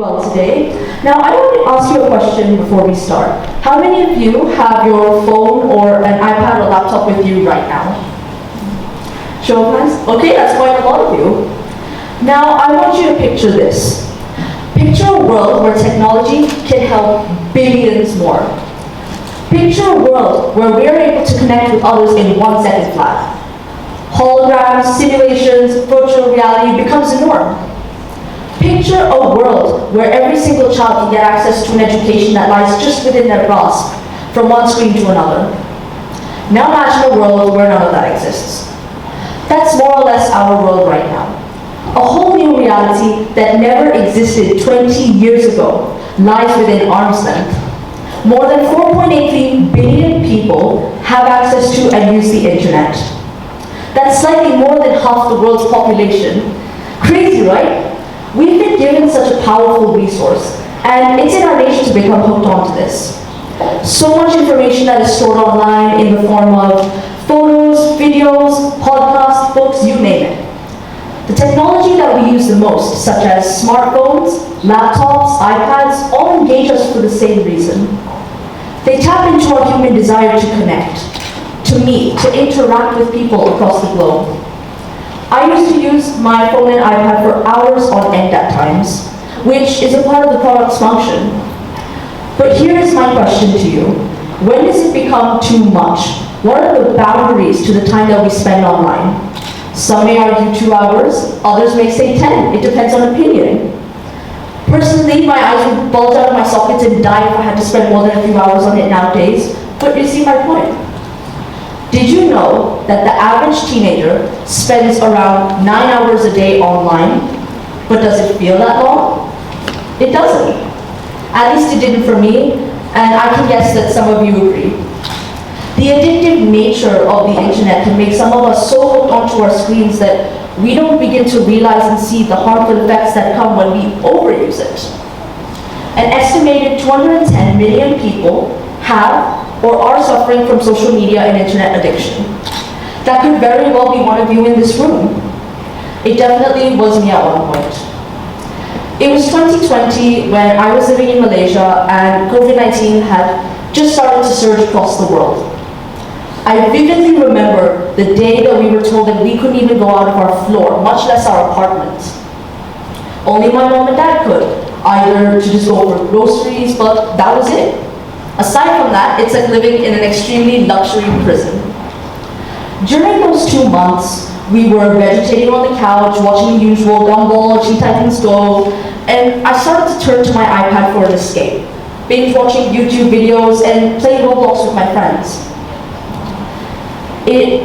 well today. Now, I want to ask you a question before we start. How many of you have your phone or an iPad or laptop with you right now? Show of hands? Okay, that's quite a lot of you. Now, I want you to picture this. Picture a world where technology can help billions more. Picture a world where we are able to connect with others in 1 second flat. Holograms, simulations, virtual reality becomes the norm. Picture a world where every single child can get access to an education that lies just within their grasp, from one screen to another. Now imagine a world where none of that exists. That's more or less our world right now. A whole new reality that never existed 20 years ago lies within arm's length. More than 4.83 billion people have access to and use the internet. That's slightly more than half the world's population. Crazy, right? We've been given such a powerful resource, and it's in our nature to become hooked onto this. So much information that is stored online in the form of photos, videos, podcasts, books, you name it. The technology that we use the most, such as smartphones, laptops, iPads, all engage us for the same reason. They tap into our human desire to connect, to meet, to interact with people across the globe. I used to use my phone and iPad for hours on end at times, which is a part of the product's function. But here is my question to you. When does it become too much? What are the boundaries to the time that we spend online? Some may argue 2 hours, others may say 10. It depends on opinion. Personally, my eyes would bulge out of my sockets and die if I had to spend more than a few hours on it nowadays, but you see my point. Did you know that the average teenager spends around 9 hours a day online, but does it feel that long? It doesn't. At least it didn't for me, and I can guess that some of you agree. The addictive nature of the internet can make some of us so hooked onto our screens that we don't begin to realize and see the harmful effects that come when we overuse it. An estimated 210 million people have or are suffering from social media and internet addiction. That could very well be one of you in this room. It definitely was me at one point. It was 2020 when I was living in Malaysia and COVID-19 had just started to surge across the world. I vividly remember the day that we were told that we couldn't even go out of our floor, much less our apartment. Only my mom and dad could, either to just go for groceries, but that was it. Aside from that, it's like living in an extremely luxury prison. During those 2 months, we were vegetating on the couch, watching the usual Gumball, Teen Titans Go, and I started to turn to my iPad for an escape, binge watching YouTube videos and playing Roblox with my friends. It,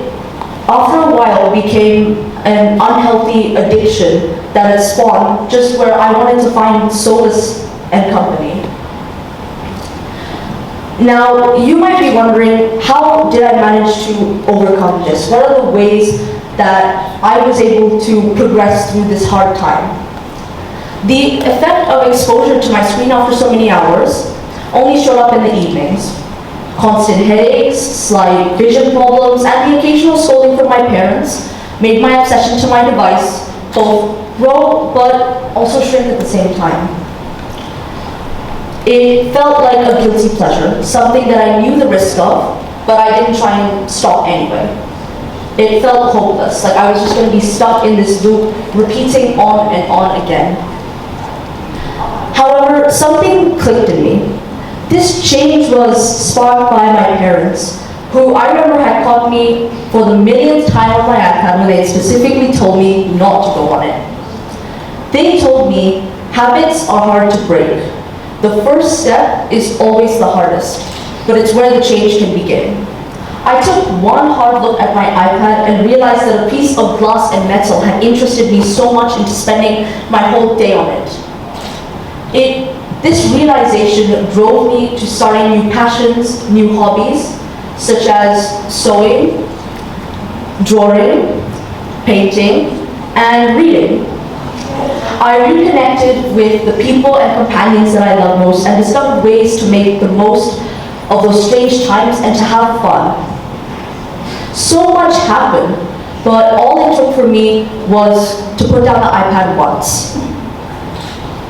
after a while, became an unhealthy addiction that had spawned just where I wanted to find solace and company. Now, you might be wondering, how did I manage to overcome this? What are the ways that I was able to progress through this hard time? The effect of exposure to my screen after so many hours only showed up in the evenings. Constant headaches, slight vision problems, and the occasional scolding from my parents made my obsession to my device both grow but also shrink at the same time. It felt like a guilty pleasure, something that I knew the risk of, but I didn't try and stop anyway. It felt hopeless, like I was just going to be stuck in this loop, repeating on and on again. However, something clicked in me. This change was sparked by my parents, who I remember had caught me for the millionth time on my iPad when they had specifically told me not to go on it. They told me habits are hard to break. The first step is always the hardest, but it's where the change can begin. I took one hard look at my iPad and realized that a piece of glass and metal had interested me so much into spending my whole day on it. This realization drove me to starting new passions, new hobbies, such as sewing, drawing, painting, and reading. I reconnected with the people and companions that I love most and discovered ways to make the most of those strange times and to have fun. So much happened, but all it took for me was to put down the iPad once.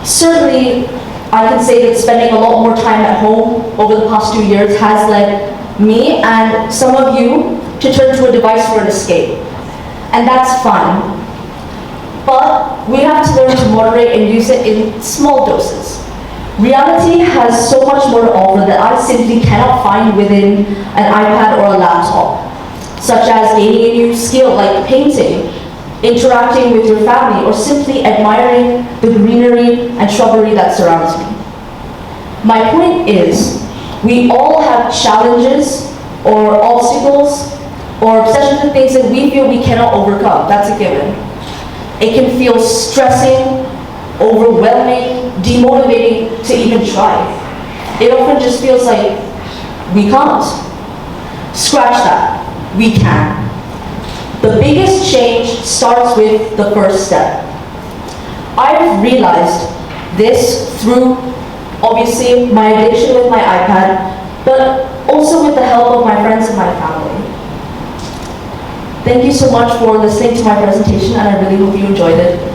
Certainly, I can say that spending a lot more time at home over the past 2 years has led me and some of you to turn to a device for an escape. And that's fine. But we have to learn to moderate and use it in small doses. Reality has so much more to offer that I simply cannot find within an iPad or a laptop, such as gaining a new skill like painting, interacting with your family, or simply admiring the greenery and shrubbery that surrounds me. My point is, we all have challenges or obstacles or obsessions with things that we feel we cannot overcome. That's a given. It can feel stressing, overwhelming, demotivating to even try. It often just feels like we can't. Scratch that. We can. The biggest change starts with the first step. I've realized this through, obviously, my addiction with my iPad, but also with the help of my friends and my family. Thank you so much for listening to my presentation, and I really hope you enjoyed it.